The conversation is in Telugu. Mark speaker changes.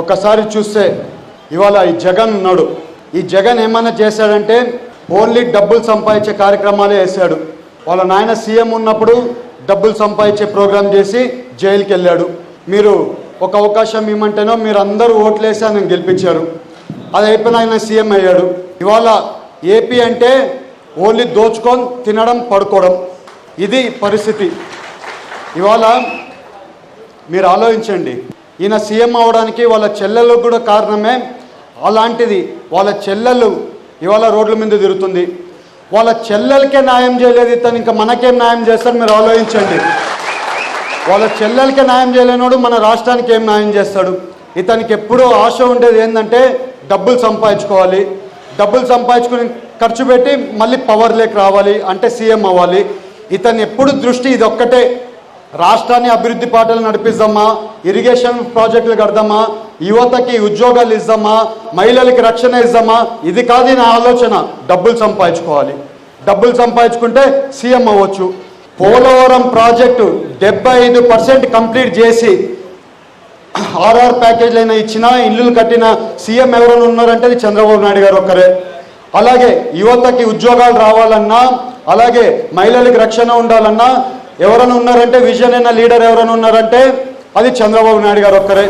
Speaker 1: ఒక్కసారి చూస్తే ఇవాళ ఈ జగన్ ఉన్నాడు. ఈ జగన్ ఏమన్నా చేశాడంటే ఓన్లీ డబ్బులు సంపాదించే కార్యక్రమాలే వేశాడు. వాళ్ళ నాయన సీఎం ఉన్నప్పుడు డబ్బులు సంపాదించే ప్రోగ్రాం చేసి జైలుకి వెళ్ళాడు. మీరు ఒక అవకాశం ఇవ్వమంటేనో మీరు అందరూ ఓట్లేసి ఆయన గెలిపించారు. అది అయిపోయిన ఆయన సీఎం అయ్యాడు. ఇవాళ ఏపీ అంటే ఓన్లీ దోచుకొని తినడం పడుకోవడం, ఇది పరిస్థితి. ఇవాళ మీరు ఆలోచించండి, ఈయన సీఎం అవడానికి వాళ్ళ చెల్లెలకు కూడా కారణమే. అలాంటిది వాళ్ళ చెల్లెలు ఇవాళ రోడ్ల మీద తిరుగుతుంది. వాళ్ళ చెల్లెలకే న్యాయం చేయలేదు ఇతను, ఇంకా మనకేం న్యాయం చేస్తాడు మీరు ఆలోచించండి. వాళ్ళ చెల్లెలకే న్యాయం చేయలేనోడు మన రాష్ట్రానికి ఏం న్యాయం చేస్తాడు? ఇతనికి ఎప్పుడూ ఆశ ఉండేది ఏంటంటే డబ్బులు సంపాదించుకోవాలి, డబ్బులు సంపాదించుకుని ఖర్చు పెట్టి మళ్ళీ పవర్లోకి రావాలి, అంటే సీఎం అవ్వాలి. ఇతను ఎప్పుడు దృష్టి ఇది ఒక్కటే, రాష్ట్రాన్ని అభివృద్ధి పాటలు నడిపిద్దామా, ఇరిగేషన్ ప్రాజెక్టులు కడదామా, యువతకి ఉద్యోగాలు ఇద్దామా, మహిళలకి రక్షణ ఇద్దామా, ఇది కాదు నా ఆలోచన. డబ్బులు సంపాదించుకోవాలి, డబ్బులు సంపాదించుకుంటే సీఎం అవ్వచ్చు. పోలవరం ప్రాజెక్టు 75% కంప్లీట్ చేసి ఆర్ఆర్ ప్యాకేజ్ అయినా ఇచ్చినా ఇల్లులు కట్టిన సీఎం ఎవరైనా ఉన్నారంటే అది చంద్రబాబు నాయుడు గారు ఒక్కరే. అలాగే యువతకి ఉద్యోగాలు రావాలన్నా, అలాగే మహిళలకి రక్షణ ఉండాలన్నా ఎవరైనా ఉన్నారంటే, విజన్ అయిన లీడర్ ఎవరైనా ఉన్నారంటే అది చంద్రబాబు నాయుడు గారు ఒక్కరే.